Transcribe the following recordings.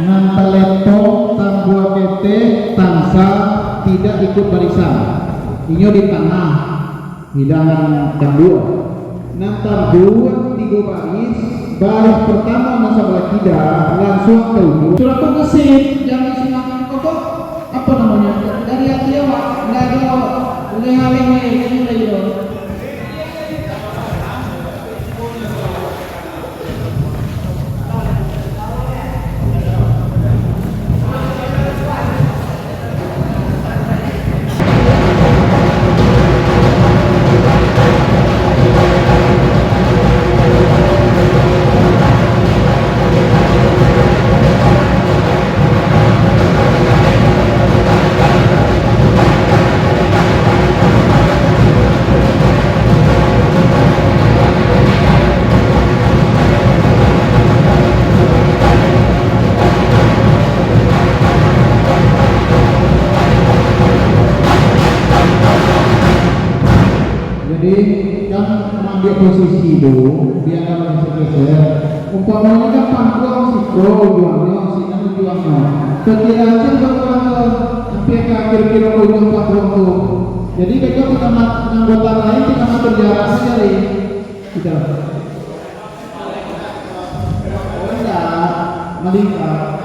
ngan telepon tambua PT tangsa tidak ikut barisan inyo di tengah hidangan kedua nanti dua tiga baris pertama masa belah kita langsung ke surat kesit yang disenangkan kok apa namanya dari hati awak nggak ada oleh halingnya ini lagi kan mengambil posisi itu dia akan geser umpamanya kan panggung si pro juangnya si nanu juangnya sekiranya bahwa sampai ke akhir kira ujung panggung itu jadi mereka kita anggota lain kita ngatur jarak saja nih kita enggak melihat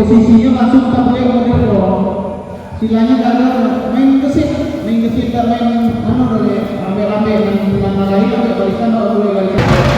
posisinya langsung tak boleh model dong silanya gak ada main kesit gak main mana boleh ambil main lain ambil barisan boleh barisan